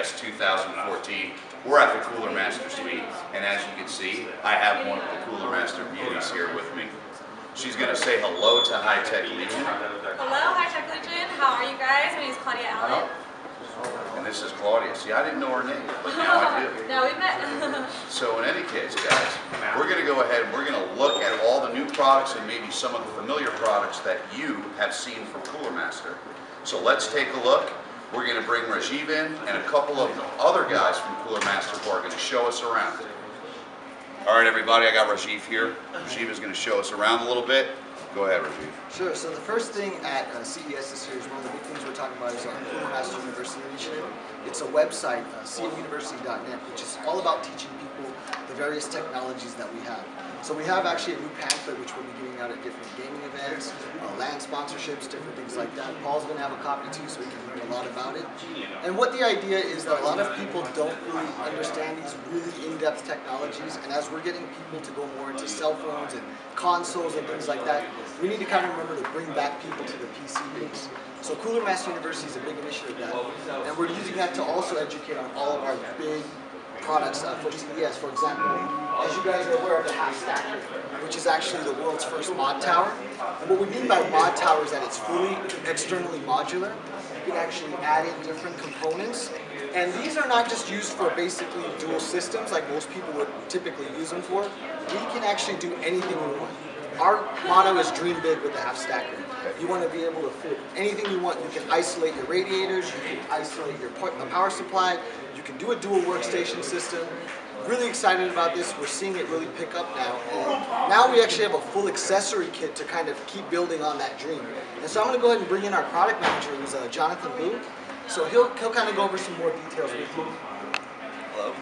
CES 2014. We're at the Cooler Master suite, and as you can see, I have one of the Cooler Master beauties here with me. She's going to say hello to High Tech Legion. Hello, High Tech Legion. How are you guys? My name is Claudia Allen. And this is Claudia. See, I didn't know her name, but now I do. Now we met. So in any case, guys, we're going to go ahead and we're going to look at all the new products and maybe some of the familiar products that you have seen from Cooler Master. So let's take a look. We're going to bring Rajiv in and a couple of the other guys from Cooler Master who are going to show us around. All right, everybody, I got Rajiv here. Rajiv is going to show us around a little bit. Go ahead, Rajiv. Sure. So the first thing at CES this year is one of the big things we're talking about is our Cooler Master University initiative. It's a website, cmuniversity.net, which is all about teaching people the various technologies that we have. So we have actually a new pamphlet which we'll be giving out at different gaming events, land sponsorships, different things like that. Paul's going to have a copy too, so we can learn a lot about it. And what the idea is that a lot of people don't really understand these really in-depth technologies, and as we're getting people to go more into cell phones and consoles and things like that, we need to kind of remember to bring back people to the PC base. So Cooler Master University is a big initiative that, and we're using that to also educate on all of our big products for CES. For example, as you guys are aware of the Half Stacker, which is actually the world's first mod tower. And what we mean by mod tower is that it's fully externally modular. You can actually add in different components. And these are not just used for basically dual systems like most people would typically use them for. We can actually do anything we want. Our motto is dream big with the Half Stacker. You want to be able to fit anything you want. You can isolate your radiators, you can isolate your power supply, you can do a dual workstation system. Really excited about this. We're seeing it really pick up now. And now we actually have a full accessory kit to kind of keep building on that dream. And so I'm going to go ahead and bring in our product manager, who's Jonathan Boo. So he'll kind of go over some more details with you. Hello.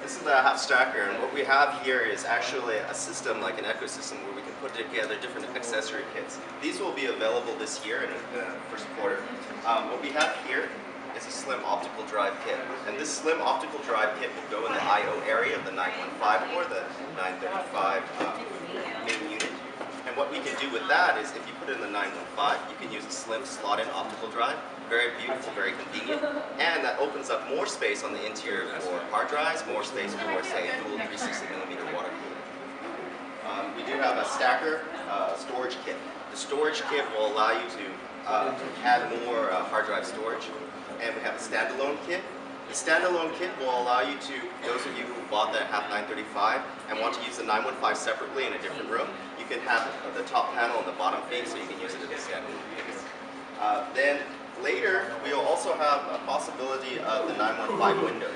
This is the Half Stacker, and what we have here is actually a system, like an ecosystem, where we can put together different accessory kits. These will be available this year in the first quarter. What we have here is a slim optical drive kit, and this slim optical drive kit will go in the I/O area of the 915 or the 935 main unit. And what we can do with that is, if you put it in the 915, you can use a slim slot-in optical drive. Very beautiful, very convenient, and that opens up more space on the interior for hard drives, more space for, say, a dual 360mm water cooler. We do have a stacker storage kit. The storage kit will allow you to add more hard drive storage, and we have a standalone kit. The standalone kit will allow you to, those of you who bought the Half 935 and want to use the 915 separately in a different room, you can have the top panel and the bottom feed, so you can use it as a standalone case. Then later, we will also have a possibility of the 915 window.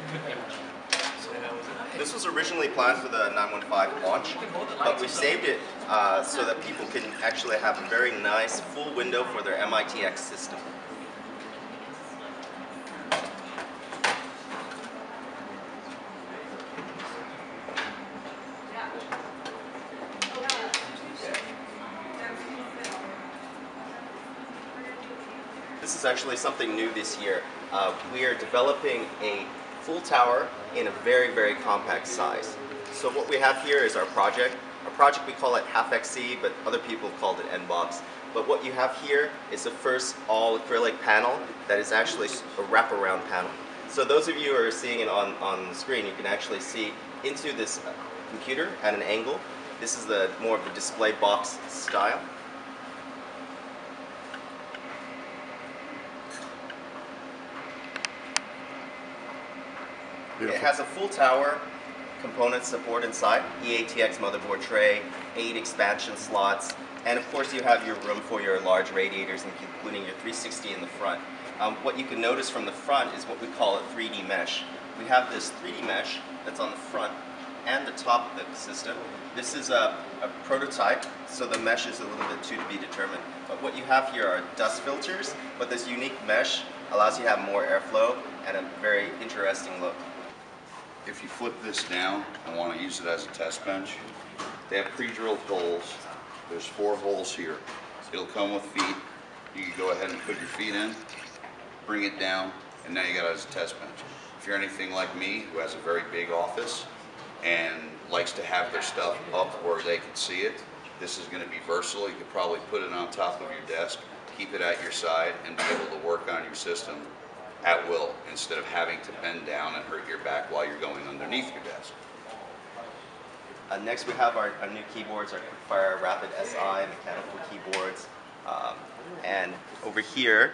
This was originally planned for the 915 launch, but we saved it so that people can actually have a very nice full window for their MITx system. This is actually something new this year. We are developing a full tower in a very, very compact size. So what we have here is our project. Our project, we call it Half XC, but other people have called it N-Box. But what you have here is the first all acrylic panel that is actually a wraparound panel. So those of you who are seeing it on the screen, you can actually see into this computer at an angle. This is the more of the display box style. Beautiful. It has a full tower component support inside, EATX motherboard tray, 8 expansion slots, and of course you have your room for your large radiators, including your 360 in the front. What you can notice from the front is what we call a 3D mesh. We have this 3D mesh that's on the front and the top of the system. This is a prototype, so the mesh is a little bit to be determined. But what you have here are dust filters, but this unique mesh allows you to have more airflow and a very interesting look. If you flip this down and want to use it as a test bench, they have pre-drilled holes. There's 4 holes here. It'll come with feet. You can go ahead and put your feet in, bring it down, and now you got it as a test bench. If you're anything like me, who has a very big office and likes to have their stuff up where they can see it, this is going to be versatile. You could probably put it on top of your desk, keep it at your side, and be able to work on your system at will instead of having to bend down and hurt your back while you're going underneath your desk. Next we have our new keyboards, our Quickfire Rapid SI mechanical keyboards. And over here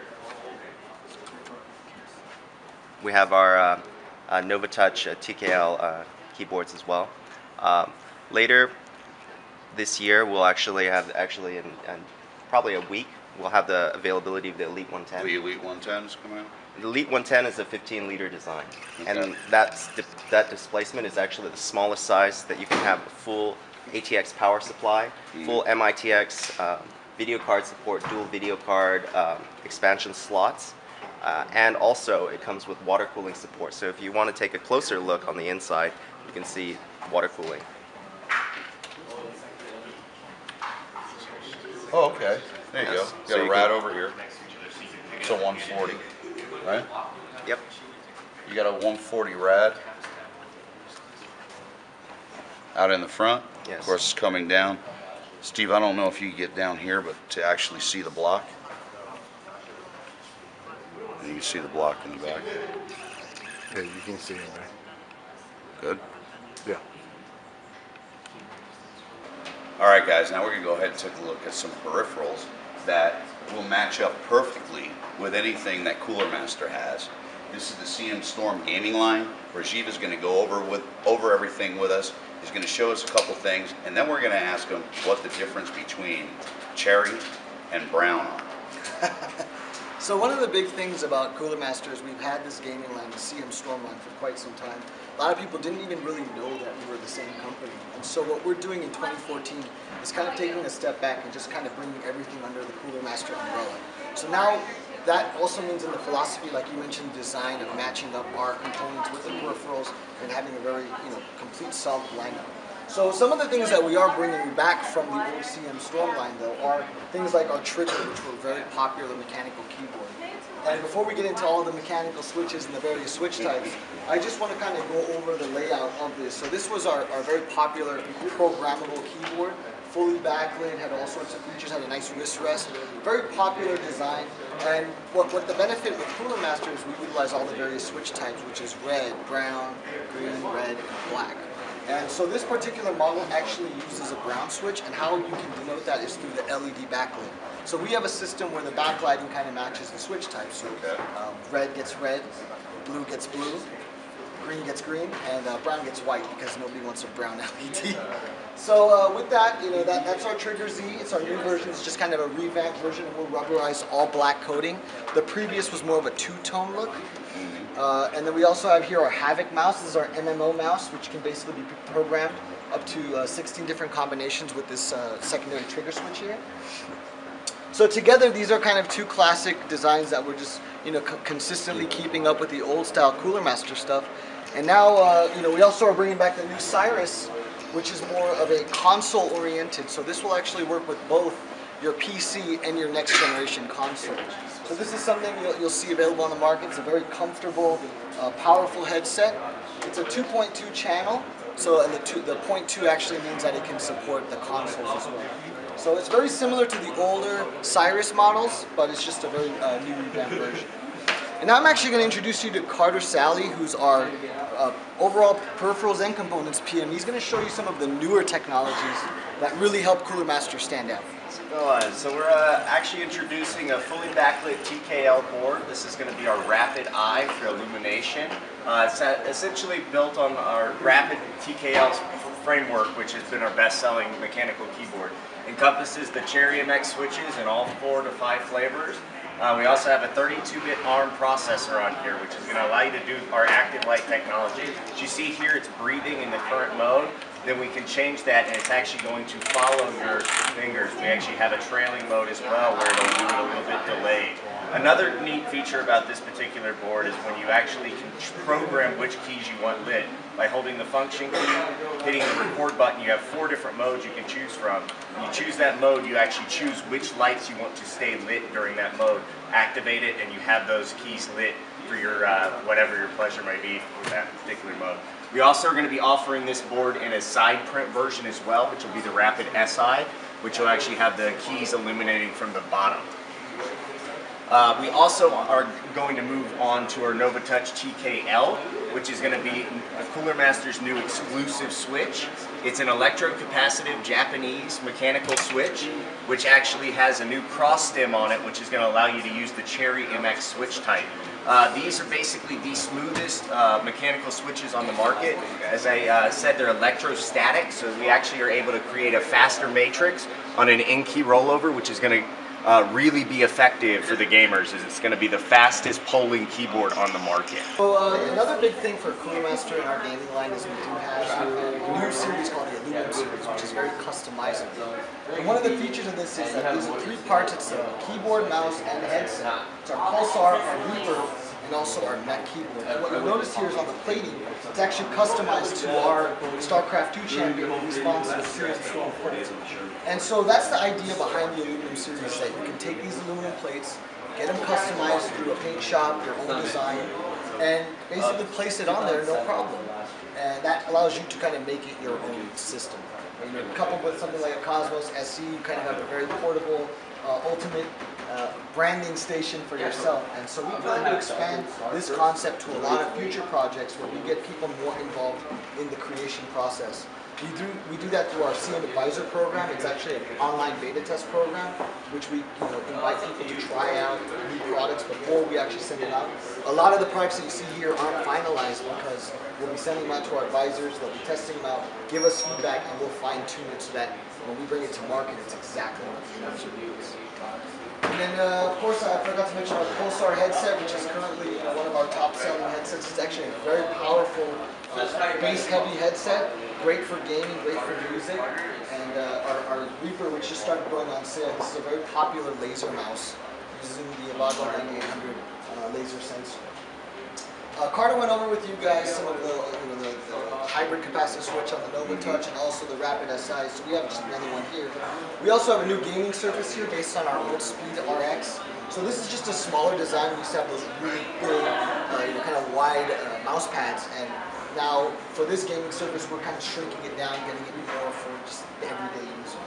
we have our NovaTouch TKL keyboards as well. Later this year we'll actually have, in probably a week, we'll have the availability of the Elite 110. The Elite 110s come out? The Elite 110 is a 15-liter design, Okay. and that displacement is actually the smallest size that you can have a full ATX power supply, full MITX video card support, dual video card expansion slots, and also it comes with water cooling support. So if you want to take a closer look on the inside, you can see water cooling. Oh, okay. There you Yes. go. So Got a you rad can- over here. It's a 140, right? Yep. You got a 140 rad out in the front. Yes. Of course, it's coming down. Steve, I don't know if you can get down here, but to actually see the block. And you can see the block in the back. Yeah, you can see it there. Good. Yeah. All right, guys, now we're gonna go ahead and take a look at some peripherals that will match up perfectly with anything that Cooler Master has. This is the CM Storm gaming line. Rajiv is gonna go over everything with us. He's gonna show us a couple things, and then we're gonna ask him what the difference between cherry and brown are. So one of the big things about Cooler Master is we've had this gaming line, the CM Storm line, for quite some time. A lot of people didn't even really know that we were the same company. And so what we're doing in 2014 is kind of taking a step back and just kind of bringing everything under the Cooler Master umbrella. So now that also means in the philosophy, like you mentioned, design of matching up our components with the peripherals and having a very complete solid lineup. So some of the things that we are bringing back from the old CM Storm line, though, are things like our trigger, which were a very popular mechanical keyboard. And before we get into all the mechanical switches and the various switch types, I just want to kind of go over the layout of this. So this was our very popular programmable keyboard, fully backlit, had all sorts of features, had a nice wrist rest, very popular design. And what the benefit with Cooler Master is we utilize all the various switch types, which is red, brown, green, red, and black. And so this particular model actually uses a brown switch, and how you can denote that is through the LED backlight. So we have a system where the backlighting kind of matches the switch types. So red gets red, blue gets blue, green gets green, and brown gets white because nobody wants a brown LED. So with that, that's our Trigger Z. It's our new version. It's just kind of a revamped version. We'll rubberize all black coating. The previous was more of a two-tone look. And then we also have here our Havoc mouse. This is our MMO mouse, which can basically be programmed up to 16 different combinations with this secondary trigger switch here. So together, these are kind of two classic designs that we're just consistently keeping up with the old style Cooler Master stuff. And now we also are bringing back the new Cyrus, which is more of a console oriented. So this will actually work with both your PC and your next generation console. So this is something you'll see available on the market. It's a very comfortable, powerful headset. It's a 2.2 channel. So and the 0.2 actually means that it can support the consoles as well. So it's very similar to the older Cyrus models, but it's just a very new revamped version. And now I'm actually going to introduce you to Carter Sally, who's our overall peripherals and components PM. He's going to show you some of the newer technologies that really help Cooler Master stand out. So we're actually introducing a fully backlit TKL board. This is going to be our Rapid Eye for illumination. It's essentially built on our Rapid TKL framework, which has been our best-selling mechanical keyboard. Encompasses the Cherry MX switches in all 4 to 5 flavors. We also have a 32-bit ARM processor on here, which is going to allow you to do our active light technology. As you see here, it's breathing in the current mode. Then we can change that, and it's actually going to follow your fingers. We actually have a trailing mode as well, where it'll do it a little bit delayed. Another neat feature about this particular board is when you actually can program which keys you want lit. By holding the function key, hitting the record button, you have 4 different modes you can choose from. When you choose that mode, you actually choose which lights you want to stay lit during that mode. Activate it, and you have those keys lit for your whatever your pleasure may be for that particular mode. We also are going to be offering this board in a side print version as well, which will be the Rapid SI, which will actually have the keys illuminating from the bottom. We also are going to move on to our Nova Touch TKL, which is going to be Cooler Master's new exclusive switch. It's an electrocapacitive Japanese mechanical switch, which actually has a new cross stem on it, which is going to allow you to use the Cherry MX switch type. These are basically the smoothest mechanical switches on the market. As I said, they're electrostatic, so we actually are able to create a faster matrix on an in-key rollover, which is going to really be effective for the gamers, as it's going to be the fastest polling keyboard on the market. So another big thing for Cooler Master in our gaming line is we do have a new series called the Aluminum series, which is very customizable. And one of the features of this is that these are 3 parts. It's a keyboard, mouse, and headset. It's our Pulsar, our Reaper, and also our Mech keyboard. And what you'll notice here is on the plating, it's actually customized to our StarCraft 2 champion who responds to the series that's so important. And so that's the idea behind the Aluminum series, that you can take these aluminum plates, get them customized through a paint shop, your own design, and basically place it on there no problem. And that allows you to kind of make it your own system. You know, coupled with something like a Cosmos SC, you kind of have a very portable, ultimate branding station for yourself. And so we plan to expand this concept to a lot of future projects where we get people more involved in the creation process. We do that through our CM Advisor program. It's actually an online beta test program, which we invite people to try out new products before we actually send it out. A lot of the products that you see here aren't finalized because we'll be sending them out to our advisors, they'll be testing them out, give us feedback, and we'll fine tune it so that when we bring it to market, it's exactly what the user needs. And then, of course, I forgot to mention our Pulsar headset, which is currently one of our top-selling headsets. It's actually a very powerful, bass-heavy headset, great for gaming, great for music. And our Reaper, which just started going on sale, this is a very popular laser mouse using the Avago 9800 laser sensor. Carter went over with you guys some of the hybrid capacitive switch on the Nova Touch and also the Rapid SI, so we have just another one here. We also have a new gaming surface here based on our old Speed RX. So this is just a smaller design. We used to have those really big, kind of wide mouse pads, and now for this gaming surface we're kind of shrinking it down, getting it more for just the everyday user.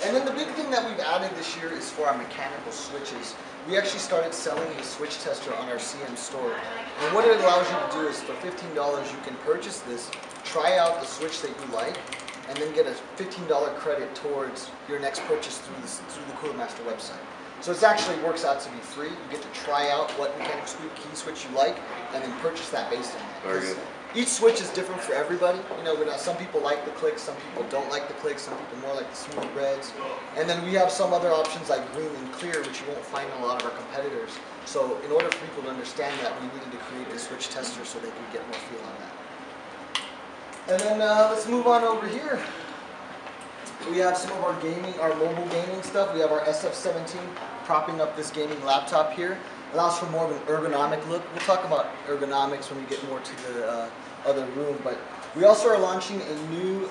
And then the big thing that we've added this year is for our mechanical switches. We actually started selling a switch tester on our CM store. And what it allows you to do is for $15 you can purchase this, try out the switch that you like, and then get a $15 credit towards your next purchase through the Cooler Master website. So it actually works out to be free. You get to try out what mechanical key switch you like, and then purchase that based on that. Very good. Each switch is different for everybody. Some people like the clicks, some people don't like the clicks, some people more like the smooth reds. And then we have some other options like green and clear, which you won't find in a lot of our competitors. So in order for people to understand that, we needed to create a switch tester so they could get more feel on that. And then let's move on over here. We have some of our mobile gaming stuff. We have our SF17 propping up this gaming laptop here. Allows for more of an ergonomic look. We'll talk about ergonomics when we get more to the other room, but we also are launching a new,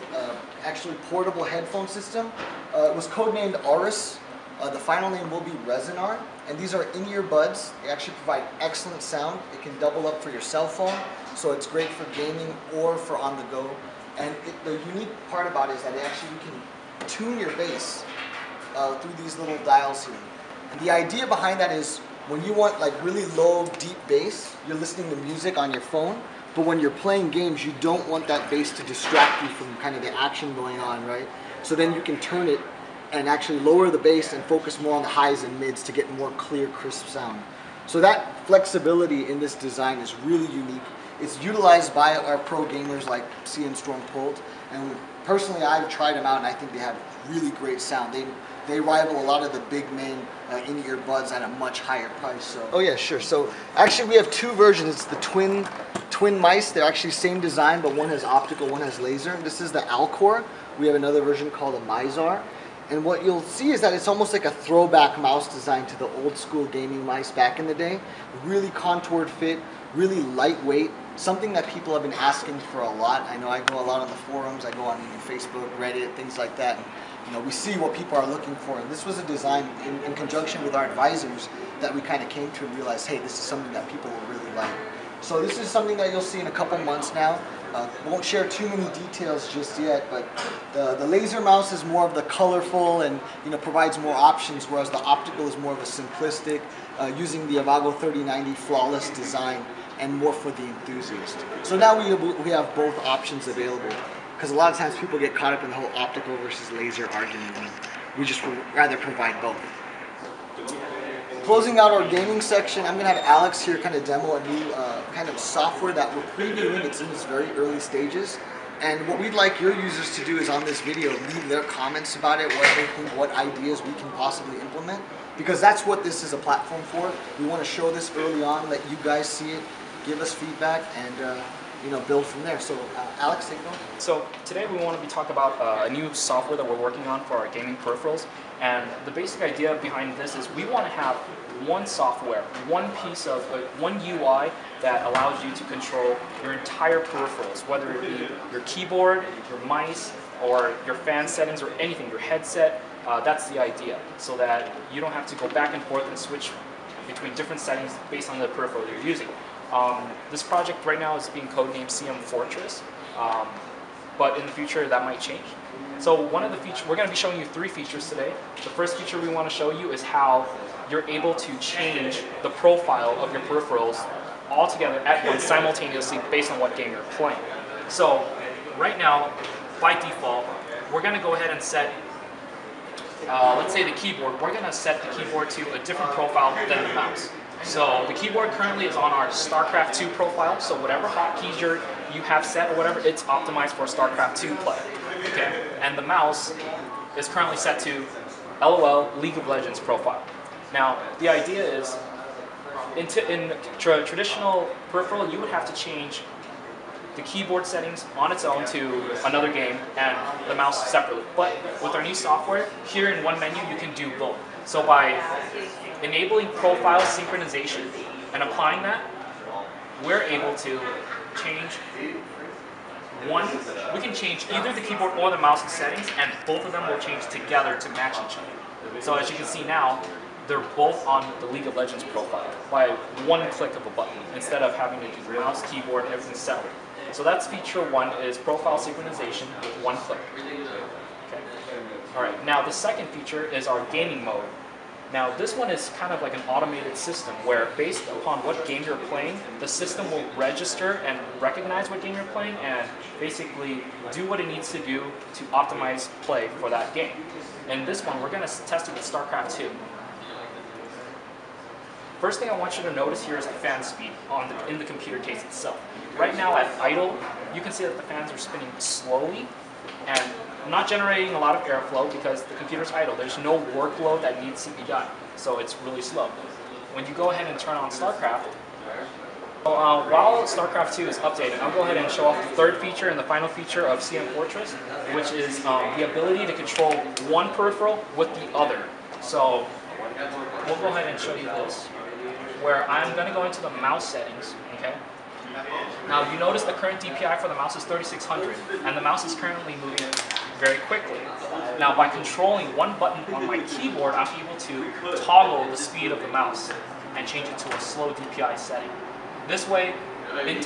actually portable headphone system. It was codenamed Aurus. The final name will be Resonar, and these are in-ear buds. They actually provide excellent sound. It can double up for your cell phone, so it's great for gaming or for on the go. And the unique part about it is that you can tune your bass through these little dials here. And the idea behind that is when you want like really low, deep bass, you're listening to music on your phone, but when you're playing games, you don't want that bass to distract you from kind of the action going on, right? So then you can turn it and actually lower the bass and focus more on the highs and mids to get more clear, crisp sound. So that flexibility in this design is really unique. It's utilized by our pro gamers like CN Storm Pulled, and personally I've tried them out and I think they have really great sound. They rival a lot of the big main in-ear buds at a much higher price. So. Oh yeah, sure. So actually we have 2 versions. It's the twin mice. They're actually same design, but one has optical, one has laser. This is the Alcor. We have another version called a Mizar. And what you'll see is that it's almost like a throwback mouse design to the old school gaming mice back in the day. Really contoured fit, really lightweight, something that people have been asking for a lot. I know I go a lot on the forums, I go on Facebook, Reddit, things like that. And, we see what people are looking for. And this was a design in conjunction with our advisors that we kind of came to and realized, hey, this is something that people will really like. So this is something that you'll see in a couple months now. Won't share too many details just yet, but the laser mouse is more of the colorful and provides more options, whereas the optical is more of a simplistic, using the Avago 3090 flawless design and more for the enthusiast. So now we have both options available, because a lot of times people get caught up in the whole optical versus laser argument, and we just would rather provide both. Closing out our gaming section, I'm going to have Alex here kind of demo a new kind of software that we're previewing. It's in its very early stages. And what we'd like your users to do is on this video, leave their comments about it, what they think, what ideas we can possibly implement. Because that's what this is a platform for. We want to show this early on, let you guys see it, give us feedback, and build from there. So Alex, take it on. So today we want to be talking about a new software that we're working on for our gaming peripherals. And the basic idea behind this is we want to have one software, one piece of, one UI that allows you to control your entire peripherals, whether it be your keyboard, your mice, or your fan settings, or anything, your headset. That's the idea, so that you don't have to go back and forth and switch between different settings based on the peripheral you're using. This project right now is being codenamed CM Fortress, but in the future that might change. So one of the features, we're going to be showing you 3 features today. The first feature we want to show you is how you're able to change the profile of your peripherals all together at once simultaneously based on what game you're playing. So right now, by default, we're going to go ahead and set, let's say the keyboard, we're going to set the keyboard to a different profile than the mouse. So the keyboard currently is on our StarCraft 2 profile, so whatever hotkeys you have set or whatever, it's optimized for StarCraft 2 play. Okay? And the mouse is currently set to LOL League of Legends profile. Now, the idea is, in traditional peripheral, you would have to change the keyboard settings on its own to another game and the mouse separately. But with our new software, here in one menu, you can do both. So by enabling profile synchronization and applying that, we're able to change we can change either the keyboard or the mouse settings, and both of them will change together to match each other. So as you can see now, they're both on the League of Legends profile by one click of a button, instead of having to do the mouse, keyboard, and everything separate. So that's feature 1, is profile synchronization with one click. Okay. All right, now the second feature is our gaming mode. Now this one is kind of like an automated system where, based upon what game you're playing, the system will register and recognize what game you're playing and basically do what it needs to do to optimize play for that game. And this one, we're going to test it with StarCraft 2. First thing I want you to notice here is the fan speed in the computer case itself. Right now at idle, you can see that the fans are spinning slowly and not generating a lot of airflow because the computer's idle. There's no workload that needs to be done, so it's really slow. When you go ahead and turn on StarCraft, while StarCraft 2 is updated, I'll go ahead and show off the third feature and the final feature of CM Fortress, which is the ability to control one peripheral with the other. So we'll go ahead and show you this, where I'm going to go into the mouse settings, okay? Now you notice the current DPI for the mouse is 3600, and the mouse is currently moving very quickly. Now by controlling one button on my keyboard, I'm able to toggle the speed of the mouse and change it to a slow DPI setting. This way, in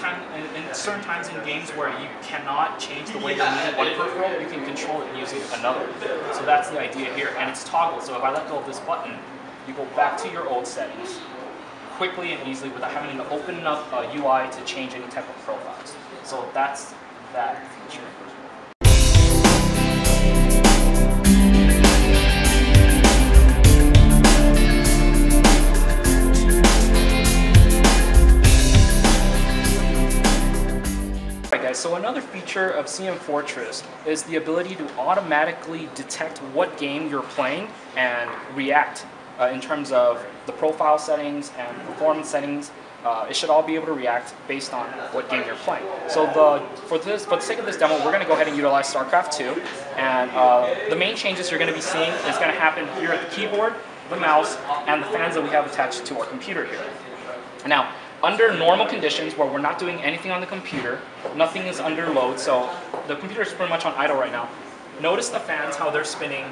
certain times in games where you cannot change the way you're moving one peripheral, you can control it using another. So that's the idea here, and it's toggled. So if I let go of this button, you go back to your old settings quickly and easily without having to open up a UI to change any type of profiles. So that's that feature. Alright guys, so another feature of CM Fortress is the ability to automatically detect what game you're playing and react in terms of the profile settings and performance settings. It should all be able to react based on what game you're playing. So for the sake of this demo, we're going to go ahead and utilize StarCraft 2. And the main changes you're going to be seeing is going to happen here at the keyboard, the mouse, and the fans that we have attached to our computer here. Now, under normal conditions where we're not doing anything on the computer, nothing is under load, so the computer is pretty much on idle right now. Notice the fans, how they're spinning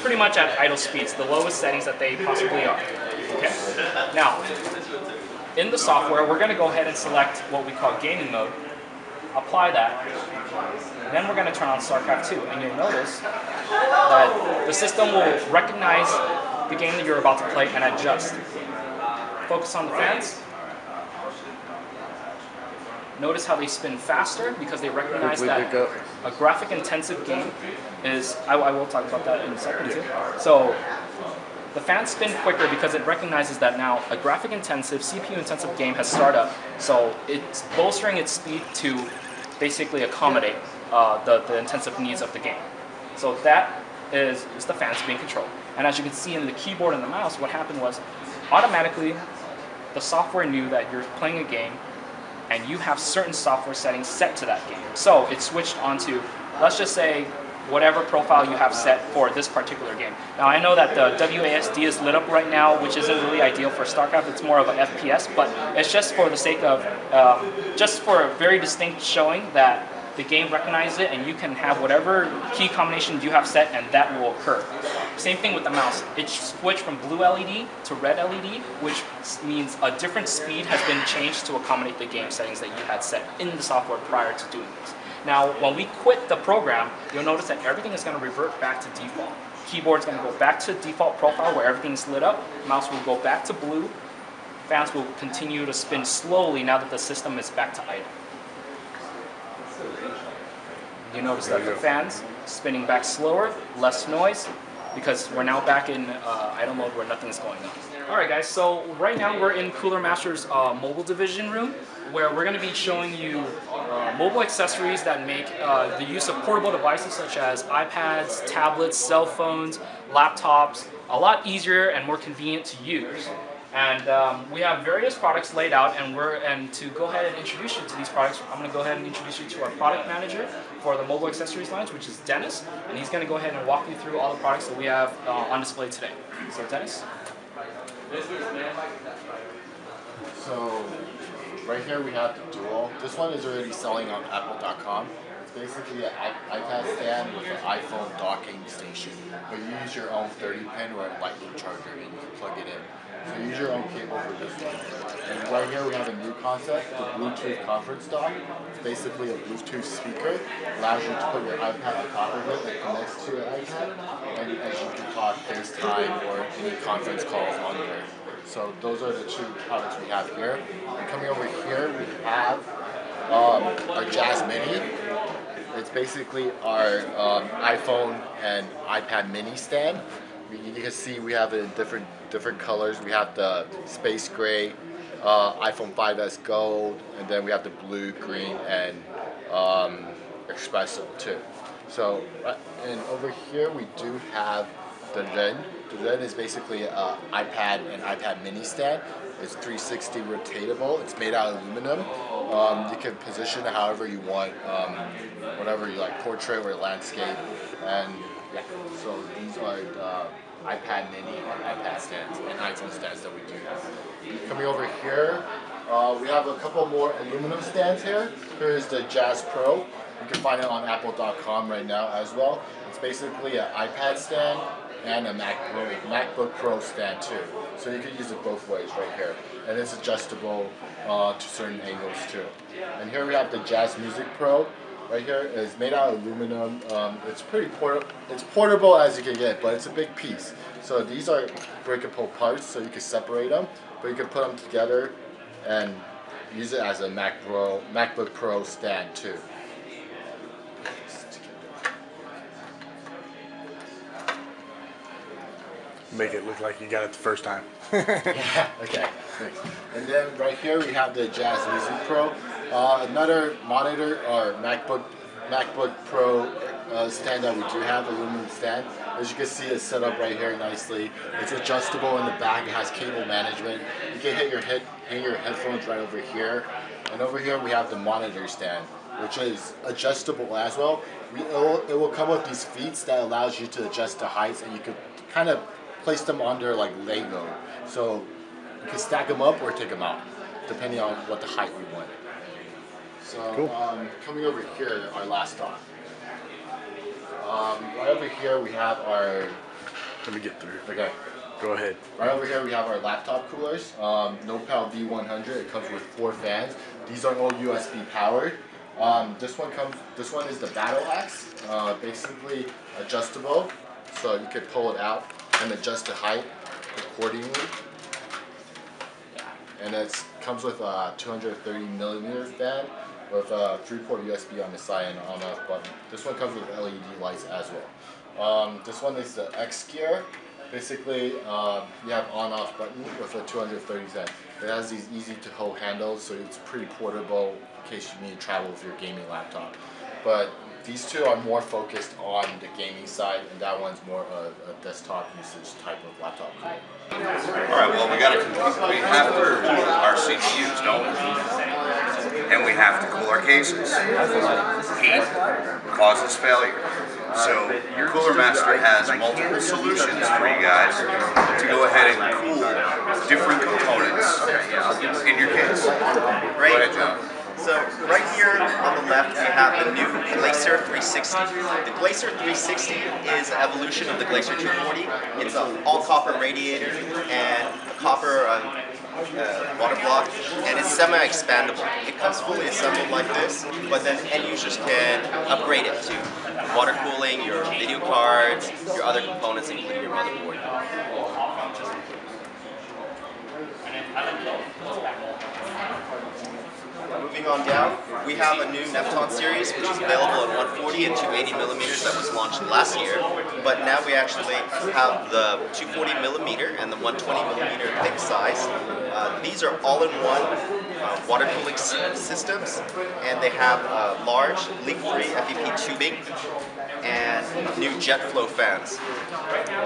pretty much at idle speeds, the lowest settings that they possibly are. Okay. Now, in the software, we're going to go ahead and select what we call gaming mode. apply that. Then we're going to turn on StarCraft 2, and you'll notice that the system will recognize the game that you're about to play and adjust. Focus on the fans. Notice how they spin faster because they recognize that a graphic intensive game is, I will talk about that in a second too. So the fans spin quicker because it recognizes that now a graphic intensive, CPU intensive game has started up. So it's bolstering its speed to basically accommodate the intensive needs of the game. So that is the fans being controlled. And as you can see in the keyboard and the mouse, what happened was automatically the software knew that you're playing a game and you have certain software settings set to that game. So it switched onto, let's just say, whatever profile you have set for this particular game. Now I know that the WASD is lit up right now, which isn't really ideal for StarCraft. It's more of an FPS, but it's just for the sake of, just for a very distinct showing that the game recognizes it and you can have whatever key combination you have set and that will occur. Same thing with the mouse. It switched from blue LED to red LED, which means a different speed has been changed to accommodate the game settings that you had set in the software prior to doing this. Now, when we quit the program, you'll notice that everything is going to revert back to default. Keyboard's going to go back to default profile where everything's lit up. Mouse will go back to blue. Fans will continue to spin slowly now that the system is back to idle. You notice that the fans spinning back slower, less noise, because we're now back in idle mode where nothing's going on. Alright guys, so right now we're in Cooler Master's mobile division room, where we're going to be showing you mobile accessories that make the use of portable devices such as iPads, tablets, cell phones, laptops a lot easier and more convenient to use. And we have various products laid out, and to go ahead and introduce you to these products, I'm going to go ahead and introduce you to our product manager for the mobile accessories lines, which is Dennis, and he's going to go ahead and walk you through all the products that we have on display today. So Dennis? So right here we have the Dual. This one is already selling on Apple.com. It's basically an iPad stand with an iPhone docking station, but you use your own 30-pin or a lightning charger and you can plug it in. So use your own cable for this one. And right here we have a new concept, the Bluetooth conference dock. It's basically a Bluetooth speaker. Allows you to put your iPad on top of it that connects to your iPad, and as you can talk FaceTime or any conference calls on there. So those are the two products we have here. And coming over here we have our Jazz Mini. It's basically our iPhone and iPad mini stand. You can see we have it in different colors. We have the space gray, iPhone 5S gold, and then we have the blue, green, and espresso too. So, and over here we do have the Ren. The Ren is basically an iPad and iPad mini stand. It's 360 rotatable. It's made out of aluminum. You can position it however you want, whatever you like, portrait or landscape. And yeah, so these are the iPad mini and iPad stands and iPhone stands that we do have. Coming over here, we have a couple more aluminum stands here. Here's the Jazz Pro. You can find it on Apple.com right now as well. It's basically an iPad stand and a MacBook Pro stand too. So you can use it both ways right here. And it's adjustable to certain angles too. And here we have the Jazz Music Pro. Right here is made out of aluminum. It's pretty portable as you can get, but it's a big piece. So these are breakable parts, so you can separate them, but you can put them together and use it as a MacBook Pro stand too. Make it look like you got it the first time. Yeah, okay. Thanks. And then right here we have the Jazz Music Pro. Another monitor or MacBook Pro stand that we do have, aluminum stand. As you can see, it's set up right here nicely. It's adjustable in the back. It has cable management. You can hang your headphones right over here. And over here we have the monitor stand, which is adjustable as well. It will come with these feet that allows you to adjust the heights, and you can kind of place them under like Lego. So you can stack them up or take them out, depending on what the height we want. So cool. Coming over here, our last stop. Right over here we have our... Let me get through. Okay. Go ahead. Right over here we have our laptop coolers. Nopal V100. It comes with 4 fans. These are all USB powered. This one is the Battle Axe. Basically adjustable, so you could pull it out and adjust the height accordingly. And it comes with a 230mm fan with a 3-port USB on the side and on-off button. This one comes with LED lights as well. This one is the X Gear. Basically, you have on-off button with a 230 cent. It has these easy-to-hold handles, so it's pretty portable in case you need to travel with your gaming laptop. But these two are more focused on the gaming side, and that one's more a desktop usage type of laptop. All right, well, we have to cool our CPUs, don't we? And we have to cool our cases. Heat causes failure. So Cooler Master has multiple solutions for you guys to go ahead and cool different components in your case. Great. Go ahead, John. So right here on the left we have the new Glacier 360. The Glacier 360 is an evolution of the Glacier 240. It's an all-copper radiator and a copper water block, and it's semi-expandable. It comes fully assembled like this, but then end users can upgrade it to water cooling, your video cards, your other components, including your motherboard. Moving on down, we have a new Neptune series, which is available at 140 and 280mm that was launched last year. But now we actually have the 240mm and the 120mm thick size. These are all-in-one water cooling systems, and they have large leak-free FEP tubing and new jet flow fans.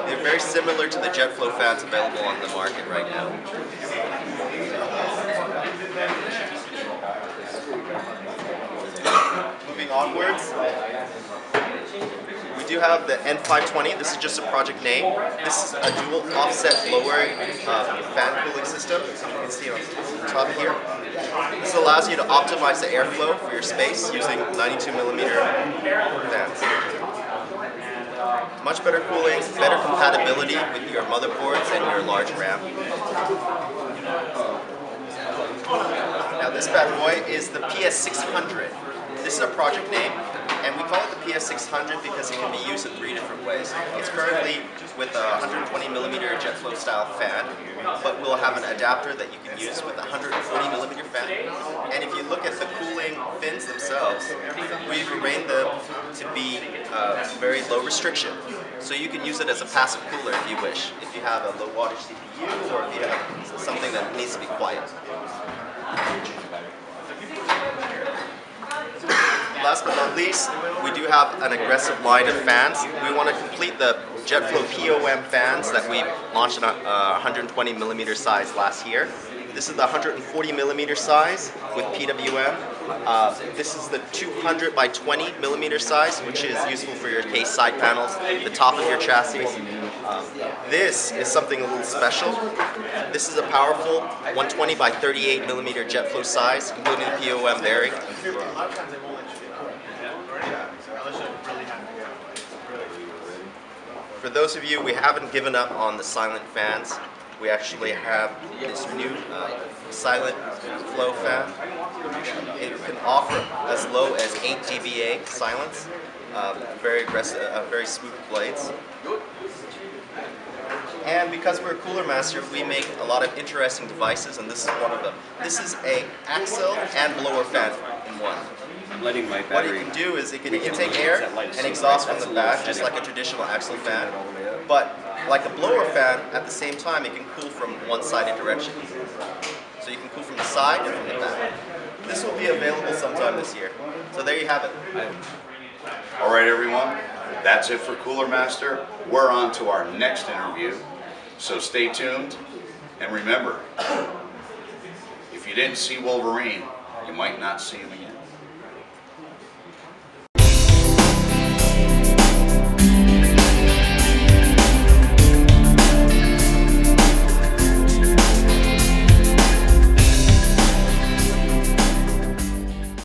They're very similar to the jet flow fans available on the market right now. Moving onwards, we do have the N520. This is just a project name. This is a dual offset blower fan cooling system. You can see on the top here. This allows you to optimize the airflow for your space using 92mm fans. Much better cooling, better compatibility with your motherboards and your large RAM. Now this bad boy is the PS600. This is a project name, and we call it the PS600 because it can be used in 3 different ways. It's currently with a 120mm jet flow style fan, but we'll have an adapter that you can use with a 140mm fan. And if you look at the cooling fins themselves, we've arranged them to be very low restriction. So you can use it as a passive cooler if you wish, if you have a low wattage CPU or if you have something that needs to be quiet. Last but not least, we do have an aggressive line of fans. We want to complete the JetFlow POM fans that we launched in a 120mm size last year. This is the 140mm size with PWM. This is the 200 by 20mm size, which is useful for your case side panels, the top of your chassis. This is something a little special. This is a powerful 120 by 38mm JetFlow size, including the POM bearing. For those of you, we haven't given up on the silent fans. We actually have this new silent flow fan. It can offer as low as 8 dBA silence, very aggressive, very smooth blades. And because we're a Cooler Master, we make a lot of interesting devices, and this is one of them. This is a axle and blower fan in one. What it can do is it can intake air and exhaust from the back, just like a traditional axle fan. But like a blower fan, at the same time, it can cool from one-sided direction. So you can cool from the side and from the back. This will be available sometime this year. So there you have it. All right, everyone. That's it for Cooler Master. We're on to our next interview. So stay tuned. And remember, if you didn't see Wolverine, you might not see him again.